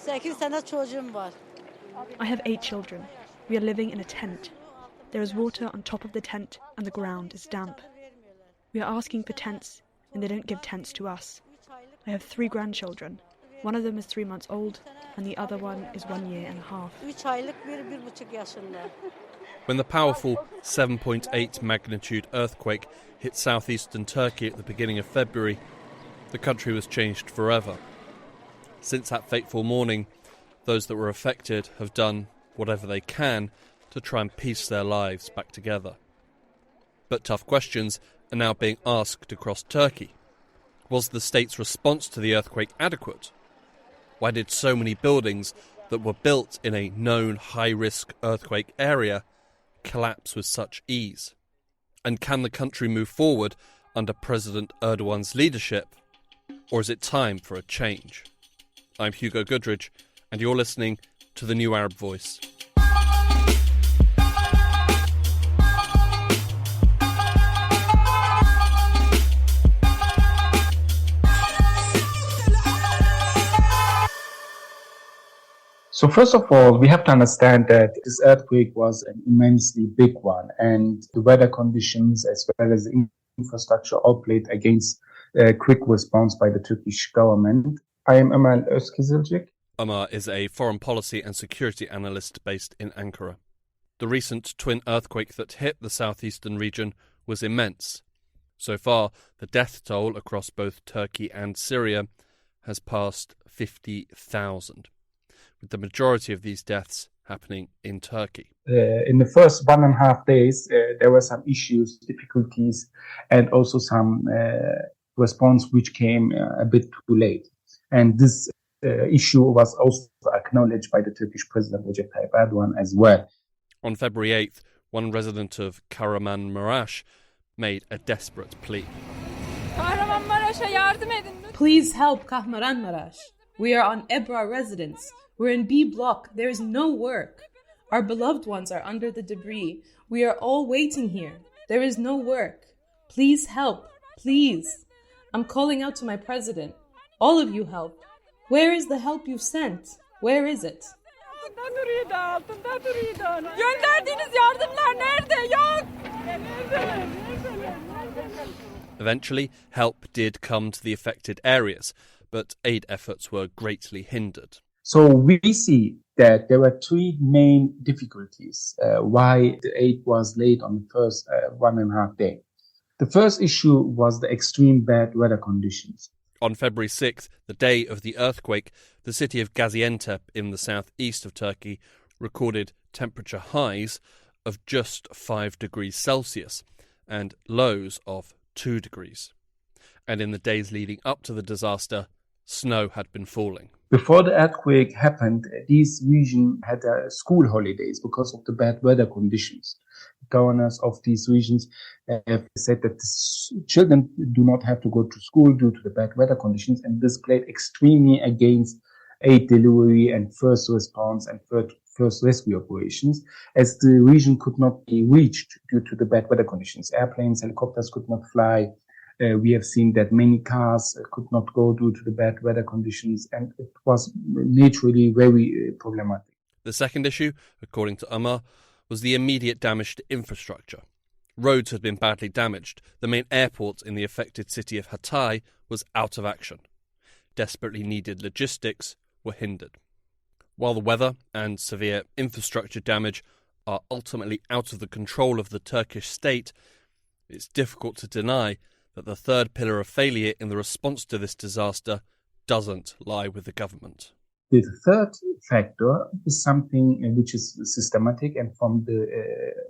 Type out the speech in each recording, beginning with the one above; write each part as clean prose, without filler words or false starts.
I have 8 children. We are living in a tent. There is water on top of the tent and the ground is damp. We are asking for tents and they don't give tents to us. I have 3 grandchildren. One of them is 3 months old and the other one is 1 year and a half. When the powerful 7.8 magnitude earthquake hit southeastern Turkey at the beginning of February, the country was changed forever. Since that fateful morning, those that were affected have done whatever they can to try and piece their lives back together. But tough questions are now being asked across Turkey. Was the state's response to the earthquake adequate? Why did so many buildings that were built in a known high-risk earthquake area collapse with such ease? And can the country move forward under President Erdogan's leadership? Or is it time for a change? I'm Hugo Goodridge, and you're listening to The New Arab Voice. So first of all, we have to understand that this earthquake was an immensely big one, and the weather conditions as well as the infrastructure all played against a quick response by the Turkish government. I am Amal Özkizilcik. Amar is a foreign policy and security analyst based in Ankara. The recent twin earthquake that hit the southeastern region was immense. So far, the death toll across both Turkey and Syria has passed 50,000. with the majority of these deaths happening in Turkey. In the first 1.5 days, there were some issues, difficulties, and also some response which came a bit too late. And this issue was also acknowledged by the Turkish President Recep Tayyip Erdoğan as well. On February 8th, one resident of Kahramanmaraş made a desperate plea. Please help Kahramanmaraş. We are on Ebra residence. We're in B block. There is no work. Our beloved ones are under the debris. We are all waiting here. There is no work. Please help. Please. I'm calling out to my president. All of you help. Where is the help you've sent? Where is it? Eventually, help did come to the affected areas, but aid efforts were greatly hindered. So we see that there were three main difficulties why the aid was late on the first 1.5 day. The first issue was the extreme bad weather conditions. On February 6th, the day of the earthquake, the city of Gaziantep in the southeast of Turkey recorded temperature highs of just 5 degrees Celsius and lows of 2 degrees. And in the days leading up to the disaster, snow had been falling. Before the earthquake happened, these regions had school holidays because of the bad weather conditions. Governors of these regions have said that children do not have to go to school due to the bad weather conditions, and this played extremely against aid delivery and first response and first rescue operations, as the region could not be reached due to the bad weather conditions. Airplanes, helicopters could not fly. We have seen that many cars could not go due to the bad weather conditions, and it was naturally very problematic. The second issue, according to Umar, was the immediate damage to infrastructure. Roads had been badly damaged. The main airport in the affected city of Hatay was out of action. Desperately needed logistics were hindered. While the weather and severe infrastructure damage are ultimately out of the control of the Turkish state, it's difficult to deny that the third pillar of failure in the response to this disaster doesn't lie with the government. The third factor is something which is systematic and from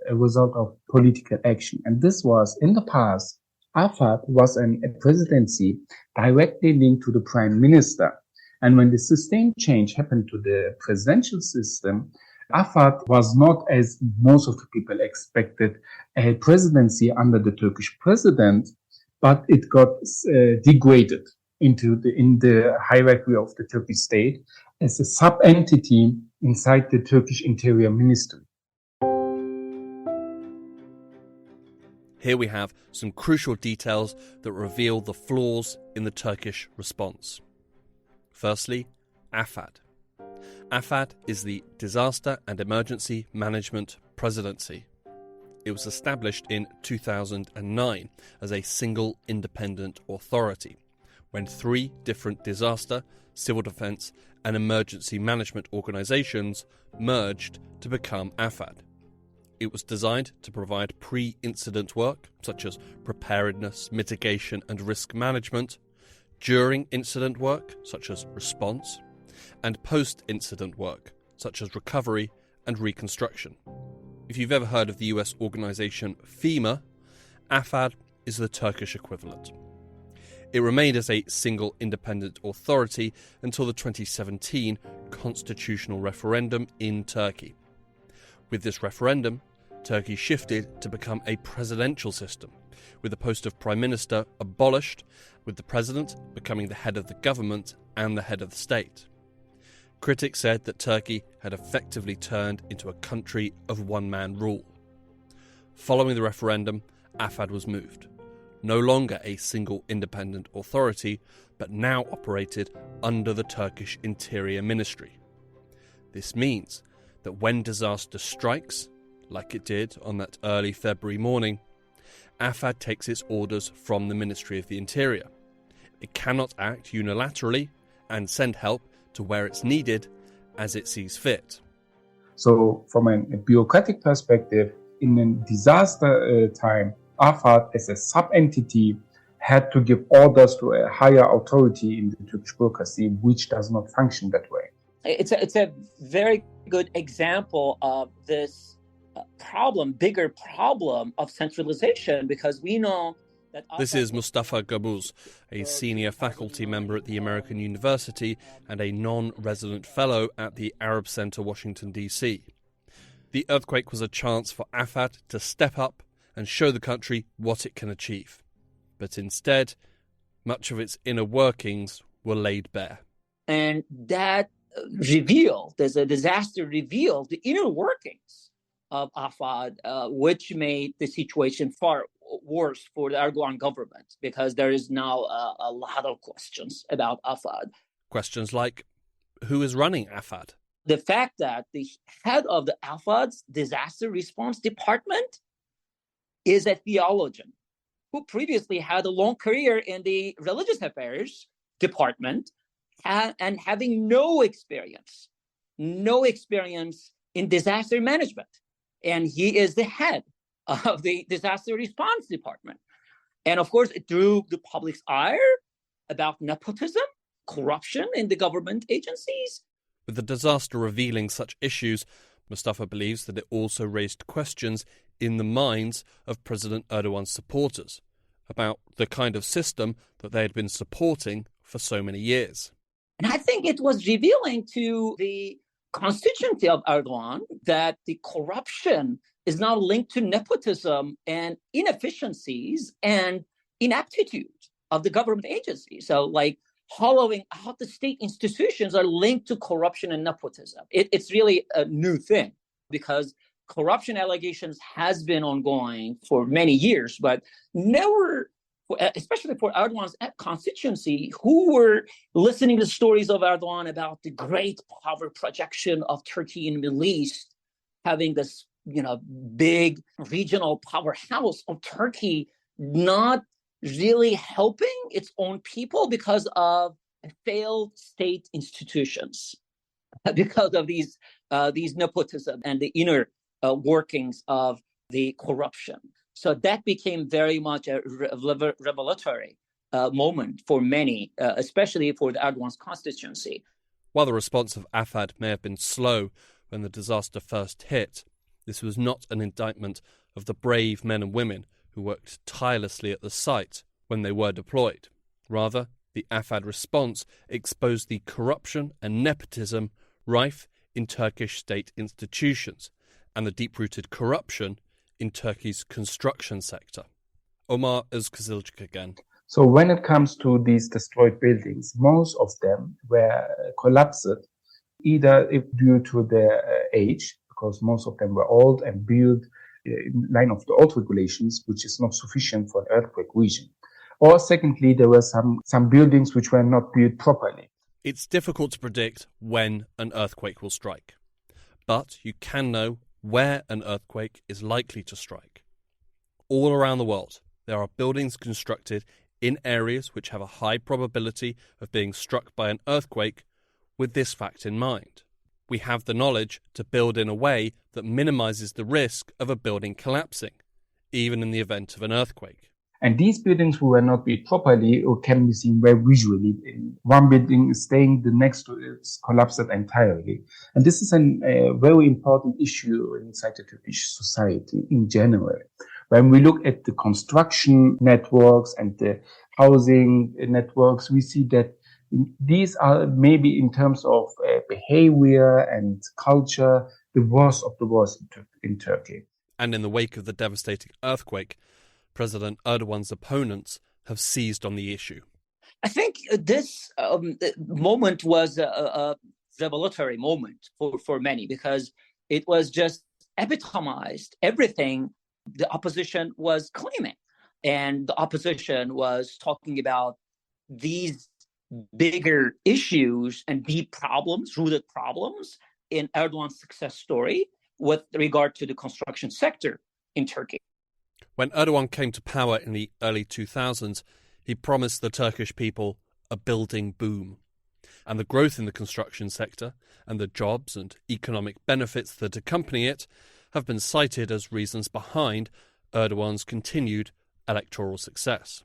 a result of political action. And this was, in the past, AFAD was a presidency directly linked to the prime minister. And when the system change happened to the presidential system, AFAD was not, as most of the people expected, a presidency under the Turkish president, but it got degraded in the hierarchy of the Turkish state as a sub-entity inside the Turkish Interior Ministry. Here we have some crucial details that reveal the flaws in the Turkish response. Firstly, AFAD. AFAD is the Disaster and Emergency Management Presidency. It was established in 2009 as a single independent authority, when 3 different disaster, civil defence and emergency management organisations merged to become AFAD. It was designed to provide pre-incident work, such as preparedness, mitigation and risk management, during incident work, such as response, and post-incident work, such as recovery and reconstruction. If you've ever heard of the US organisation FEMA, AFAD is the Turkish equivalent. It remained as a single independent authority until the 2017 constitutional referendum in Turkey. With this referendum, Turkey shifted to become a presidential system, with the post of Prime Minister abolished, with the President becoming the head of the government and the head of the state. Critics said that Turkey had effectively turned into a country of one-man rule. Following the referendum, AFAD was moved. No longer a single independent authority, but now operated under the Turkish Interior Ministry. This means that when disaster strikes, like it did on that early February morning, AFAD takes its orders from the Ministry of the Interior. It cannot act unilaterally and send help to where it's needed as it sees fit. So from a bureaucratic perspective, in a disaster time, AFAD as a sub-entity had to give orders to a higher authority in the Turkish bureaucracy, which does not function that way. It's a very good example of this bigger problem of centralization, because we know that... This is Mustafa Gabuz, a senior faculty member at the American University and a non-resident fellow at the Arab Center, Washington, D.C. The earthquake was a chance for AFAD to step up and show the country what it can achieve. But instead, much of its inner workings were laid bare. And that as a disaster revealed the inner workings of AFAD, which made the situation far worse for the Erdogan government, because there is now a lot of questions about AFAD. Questions like, who is running AFAD? The fact that the head of the AFAD's disaster response department is a theologian who previously had a long career in the religious affairs department and having no experience in disaster management. And he is the head of the disaster response department. And of course, it drew the public's ire about nepotism, corruption in the government agencies. With the disaster revealing such issues, Mustafa believes that it also raised questions in the minds of President Erdogan's supporters about the kind of system that they had been supporting for so many years. And I think it was revealing to the constituency of Erdogan that the corruption is now linked to nepotism and inefficiencies and inaptitude of the government agencies. So like hollowing out the state institutions are linked to corruption and nepotism. It's really a new thing, because corruption allegations has been ongoing for many years, but never, especially for Erdogan's constituency, who were listening to stories of Erdogan about the great power projection of Turkey in the Middle East, having this, big regional powerhouse of Turkey not really helping its own people because of failed state institutions, because of these nepotism and the inner workings of the corruption. So that became very much a revelatory moment for many, especially for the Erdogan's constituency. While the response of AFAD may have been slow when the disaster first hit, this was not an indictment of the brave men and women who worked tirelessly at the site when they were deployed. Rather, the AFAD response exposed the corruption and nepotism rife in Turkish state institutions and the deep-rooted corruption in Turkey's construction sector. Omar Özkızılcık again. So when it comes to these destroyed buildings, most of them were collapsed, either due to their age, because most of them were old and built in line of the old regulations, which is not sufficient for an earthquake region. Or secondly, there were some buildings which were not built properly. It's difficult to predict when an earthquake will strike, but you can know where an earthquake is likely to strike. All around the world, there are buildings constructed in areas which have a high probability of being struck by an earthquake with this fact in mind. We have the knowledge to build in a way that minimises the risk of a building collapsing, even in the event of an earthquake. And these buildings who were not built properly or can be seen very visually. One building is staying, the next to it is collapsed entirely. And this is a very important issue inside the Turkish society in general. When we look at the construction networks and the housing networks, we see that these are maybe in terms of behavior and culture, the worst of the worst in Turkey. And in the wake of the devastating earthquake, President Erdogan's opponents have seized on the issue. I think this moment was a revelatory moment for many, because it was just epitomized everything the opposition was claiming. And the opposition was talking about these bigger issues and deep problems, rooted problems in Erdogan's success story with regard to the construction sector in Turkey. When Erdogan came to power in the early 2000s, he promised the Turkish people a building boom. And the growth in the construction sector and the jobs and economic benefits that accompany it have been cited as reasons behind Erdogan's continued electoral success.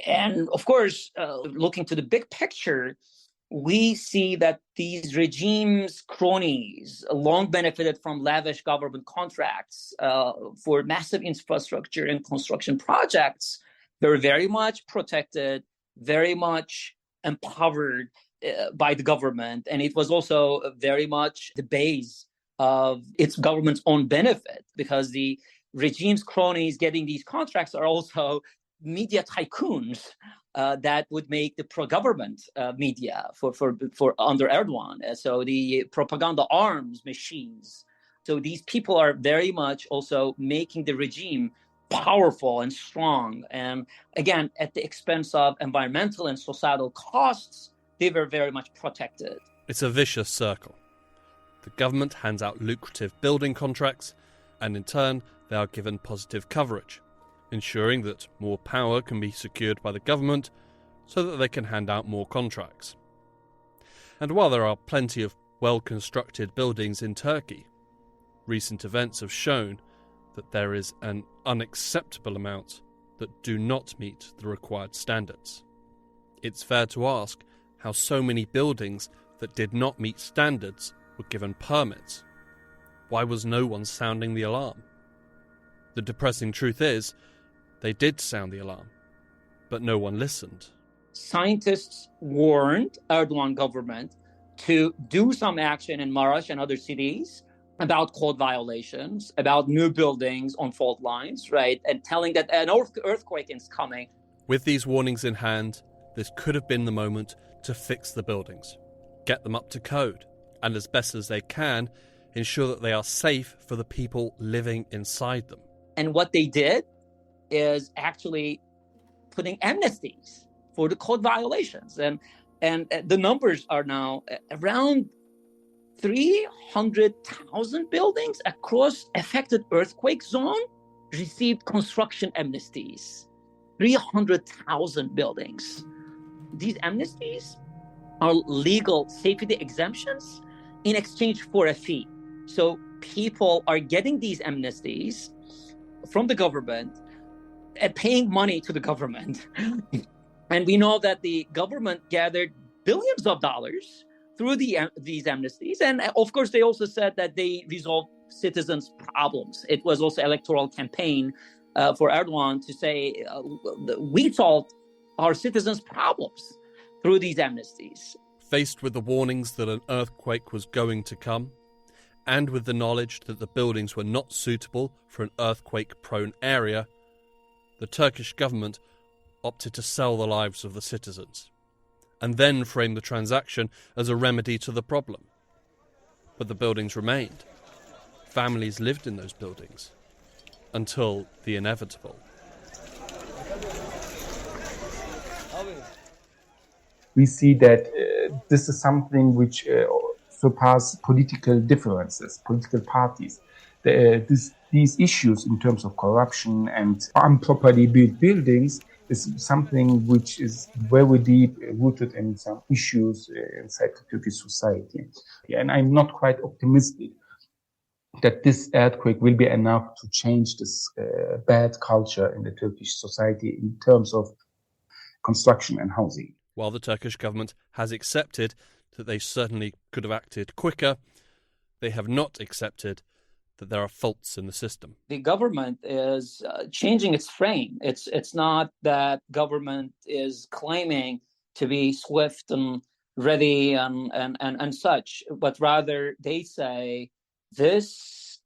And of course, looking to the big picture, we see that these regimes' cronies long benefited from lavish government contracts for massive infrastructure and construction projects. They're very much protected, very much empowered by the government. And it was also very much the base of its government's own benefit, because the regime's cronies getting these contracts are also media tycoons that would make the pro-government media for under Erdogan. So the propaganda arms machines. So these people are very much also making the regime powerful and strong. And again, at the expense of environmental and societal costs, they were very much protected. It's a vicious circle. The government hands out lucrative building contracts, and in turn, they are given positive coverage, ensuring that more power can be secured by the government so that they can hand out more contracts. And while there are plenty of well-constructed buildings in Turkey, recent events have shown that there is an unacceptable amount that do not meet the required standards. It's fair to ask how so many buildings that did not meet standards were given permits. Why was no one sounding the alarm? The depressing truth is, they did sound the alarm, but no one listened. Scientists warned Erdogan government to do some action in Maraş and other cities about code violations, about new buildings on fault lines, right? And telling that an earthquake is coming. With these warnings in hand, this could have been the moment to fix the buildings, get them up to code, and as best as they can, ensure that they are safe for the people living inside them. And what they did is actually putting amnesties for the code violations. And the numbers are now around 300,000 buildings across affected earthquake zone received construction amnesties. 300,000 buildings. These amnesties are legal safety exemptions in exchange for a fee. So people are getting these amnesties from the government and paying money to the government. And we know that the government gathered billions of dollars through these amnesties. And of course, they also said that they resolved citizens' problems. It was also an electoral campaign for Erdogan to say, we solved our citizens' problems through these amnesties. Faced with the warnings that an earthquake was going to come, and with the knowledge that the buildings were not suitable for an earthquake-prone area, the Turkish government opted to sell the lives of the citizens, and then frame the transaction as a remedy to the problem. But the buildings remained. Families lived in those buildings until the inevitable. we see that this is something which surpasses political differences, political parties. These issues in terms of corruption and improperly built buildings is something which is very deep rooted in some issues inside the Turkish society. And I'm not quite optimistic that this earthquake will be enough to change this bad culture in the Turkish society in terms of construction and housing. While the Turkish government has accepted that they certainly could have acted quicker, they have not accepted that there are faults in the system. The government is changing its frame. It's not that government is claiming to be swift and ready and such, but rather they say this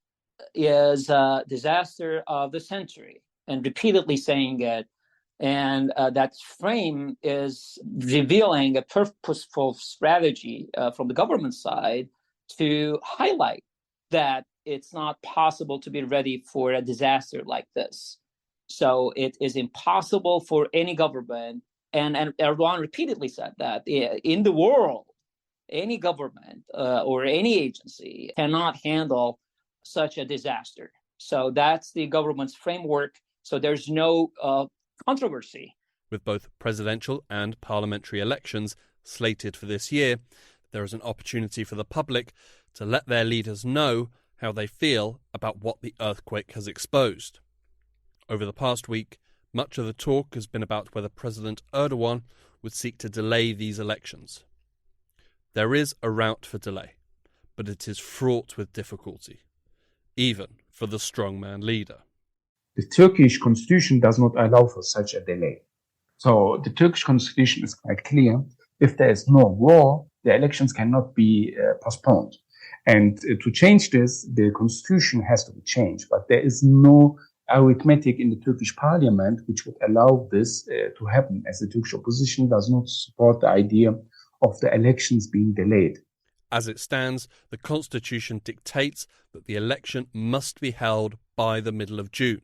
is a disaster of the century, and repeatedly saying it. And that frame is revealing a purposeful strategy from the government side to highlight that it's not possible to be ready for a disaster like this. So it is impossible for any government, and Erdogan repeatedly said that in the world, any government or any agency cannot handle such a disaster. So that's the government's framework. So there's no controversy. With both presidential and parliamentary elections slated for this year, there is an opportunity for the public to let their leaders know how they feel about what the earthquake has exposed. Over the past week, much of the talk has been about whether President Erdogan would seek to delay these elections. There is a route for delay, but it is fraught with difficulty, even for the strongman leader. The Turkish constitution does not allow for such a delay. So the Turkish constitution is quite clear. If there is no war, the elections cannot be postponed. And to change this, the constitution has to be changed. But there is no arithmetic in the Turkish parliament which would allow this to happen, as the Turkish opposition does not support the idea of the elections being delayed. As it stands, the constitution dictates that the election must be held by the middle of June.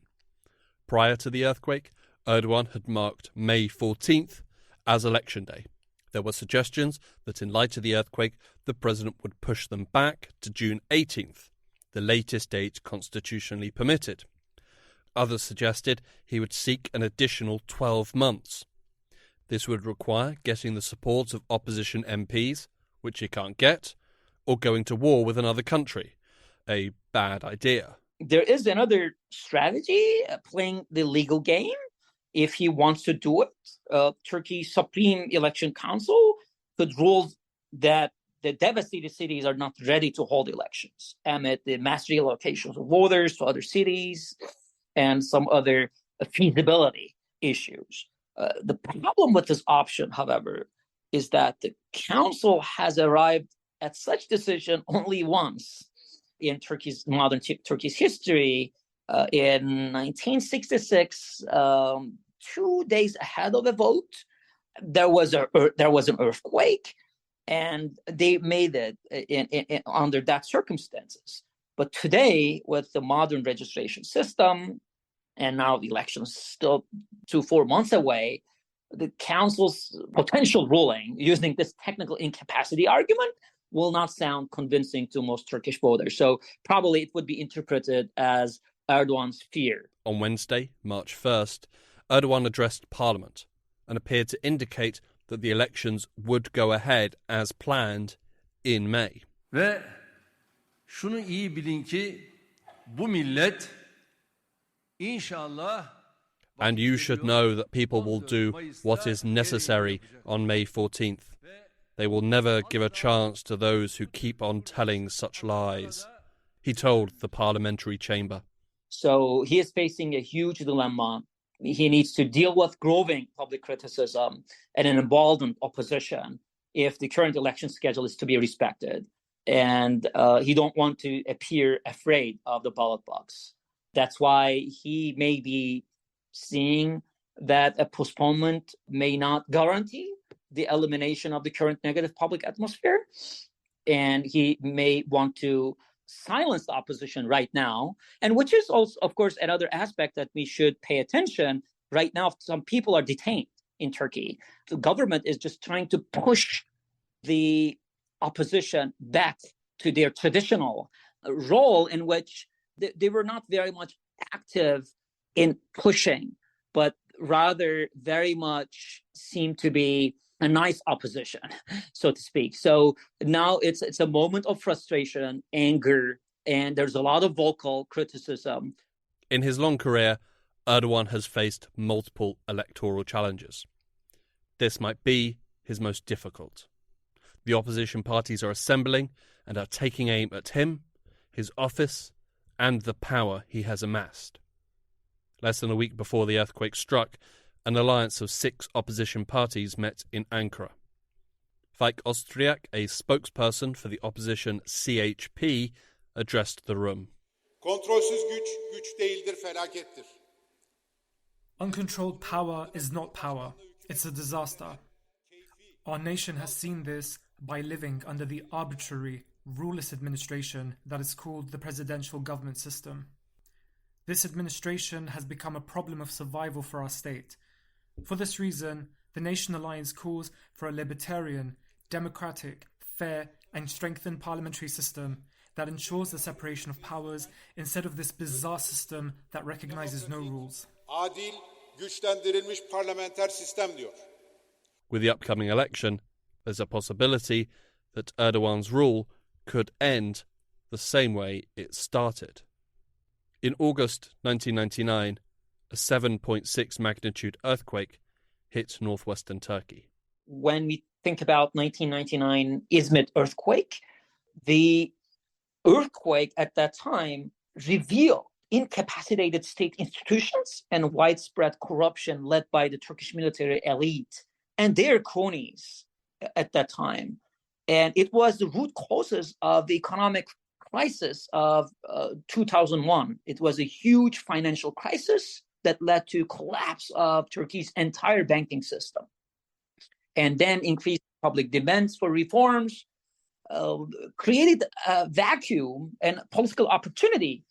Prior to the earthquake, Erdogan had marked May 14th as election day. There were suggestions that in light of the earthquake, the president would push them back to June 18th, the latest date constitutionally permitted. Others suggested he would seek an additional 12 months. This would require getting the support of opposition MPs, which he can't get, or going to war with another country. A bad idea. There is another strategy, playing the legal game. If he wants to do it, Turkey's Supreme Election Council could rule that the devastated cities are not ready to hold elections amid the mass relocations of voters to other cities and some other feasibility issues. The problem with this option, however, is that the council has arrived at such decision only once in Turkey's modern Turkey's history. In 1966, 2 days ahead of the vote, there was an earthquake, and they made it under that circumstances. But today, with the modern registration system, and now the election is still 4 months away, the council's potential ruling using this technical incapacity argument will not sound convincing to most Turkish voters. So probably it would be interpreted as Erdogan's fear. On Wednesday, March 1st, Erdogan addressed Parliament and appeared to indicate that the elections would go ahead as planned in May. Ve şunu iyi bilin ki bu millet inşallah. And you should know that people will do what is necessary on May 14th. They will never give a chance to those who keep on telling such lies, he told the parliamentary chamber. So he is facing a huge dilemma. He needs to deal with growing public criticism and an emboldened opposition if the current election schedule is to be respected. And he don't want to appear afraid of the ballot box. That's why he may be seeing that a postponement may not guarantee the elimination of the current negative public atmosphere. And he may want to silence the opposition right now, and which is also, of course, another aspect that we should pay attention. Right now, some people are detained in Turkey. The government is just trying to push the opposition back to their traditional role, in which they were not very much active in pushing, but rather very much seemed to be a nice opposition, so to speak. So now it's a moment of frustration, anger, and there's a lot of vocal criticism. In his long career, Erdogan has faced multiple electoral challenges. This might be his most difficult. The opposition parties are assembling and are taking aim at him, his office, and the power he has amassed. Less than a week before the earthquake struck, an alliance of 6 opposition parties met in Ankara. Faik Ostriak, a spokesperson for the opposition CHP, addressed the room. Kontrolsüz güç değildir, felakettir. Uncontrolled power is not power, it's a disaster. Our nation has seen this by living under the arbitrary, ruleless administration that is called the presidential government system. This administration has become a problem of survival for our state. For this reason, the Nation Alliance calls for a libertarian, democratic, fair, and strengthened parliamentary system that ensures the separation of powers instead of this bizarre system that recognizes no rules. Adil, güçlendirilmiş parlamenter sistem diyor. With the upcoming election, there's a possibility that Erdogan's rule could end the same way it started. In August 1999, a 7.6 magnitude earthquake hit northwestern Turkey. When we think about 1999 Izmit earthquake, the earthquake at that time revealed incapacitated state institutions and widespread corruption led by the Turkish military elite and their cronies at that time. And it was the root causes of the economic crisis of 2001. It was a huge financial crisis that led to collapse of Turkey's entire banking system. And then increased public demands for reforms, created a vacuum and political opportunity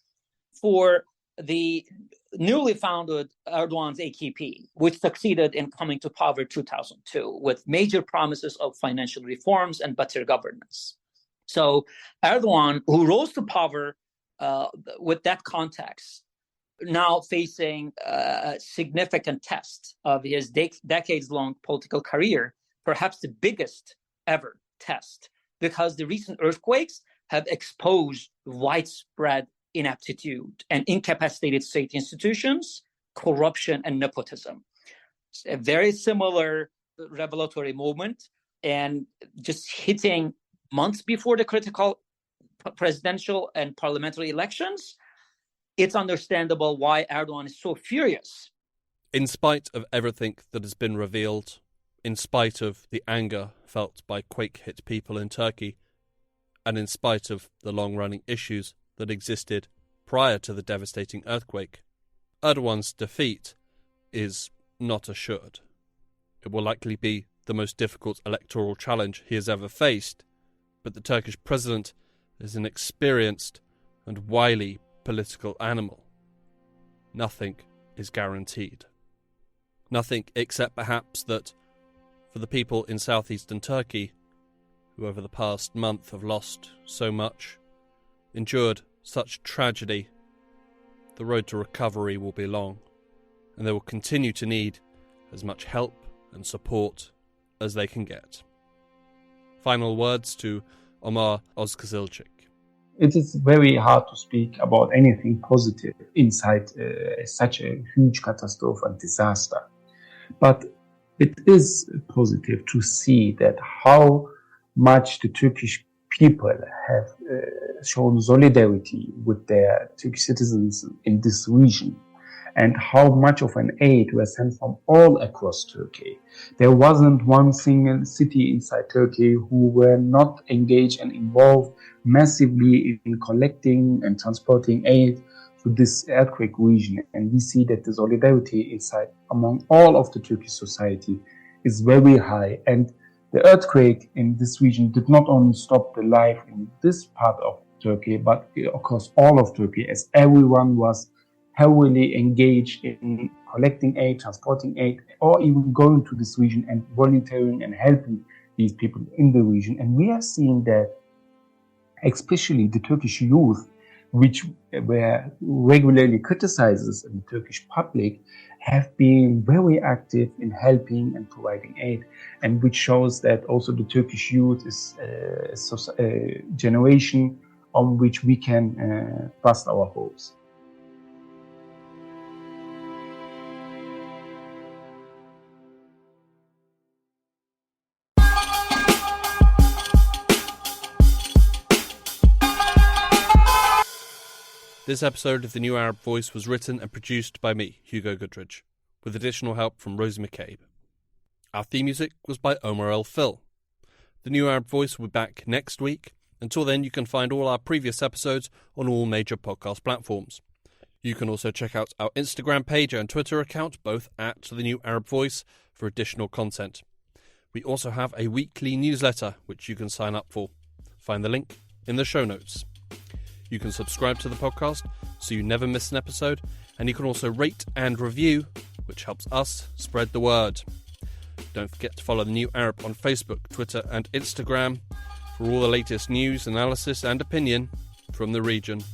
for the newly founded Erdogan's AKP, which succeeded in coming to power 2002 with major promises of financial reforms and better governance. So Erdogan, who rose to power with that context, now facing a significant test of his decades-long political career, perhaps the biggest ever test, because the recent earthquakes have exposed widespread inaptitude and incapacitated state institutions, corruption, and nepotism. It's a very similar revelatory moment, and just hitting months before the critical presidential and parliamentary elections, it's understandable why Erdogan is so furious. In spite of everything that has been revealed, in spite of the anger felt by quake-hit people in Turkey, and in spite of the long-running issues that existed prior to the devastating earthquake, Erdogan's defeat is not assured. It will likely be the most difficult electoral challenge he has ever faced, but the Turkish president is an experienced and wily political animal. Nothing is guaranteed. Nothing except perhaps that for the people in southeastern Turkey, who over the past month have lost so much, endured such tragedy, the road to recovery will be long, and they will continue to need as much help and support as they can get. Final words to Omar Ozkazilchik. It is very hard to speak about anything positive inside such a huge catastrophe and disaster. But it is positive to see that how much the Turkish people have shown solidarity with their Turkish citizens in this region, and how much of an aid was sent from all across Turkey. There wasn't one single city inside Turkey who were not engaged and involved massively in collecting and transporting aid to this earthquake region. And we see that the solidarity inside among all of the Turkish society is very high. And the earthquake in this region did not only stop the life in this part of Turkey, but across all of Turkey, as everyone was heavily engaged in collecting aid, transporting aid, or even going to this region and volunteering and helping these people in the region. And we have seen that especially the Turkish youth, which were regularly criticized in the Turkish public, have been very active in helping and providing aid, and which shows that also the Turkish youth is a generation on which we can trust our hopes. This episode of The New Arab Voice was written and produced by me, Hugo Goodridge, with additional help from Rosie McCabe. Our theme music was by Omar El Phil. The New Arab Voice will be back next week. Until then, you can find all our previous episodes on all major podcast platforms. You can also check out our Instagram page and Twitter account, both at The New Arab Voice, for additional content. We also have a weekly newsletter, which you can sign up for. Find the link in the show notes. You can subscribe to the podcast so you never miss an episode, and you can also rate and review, which helps us spread the word. Don't forget to follow The New Arab on Facebook, Twitter and Instagram for all the latest news, analysis and opinion from the region.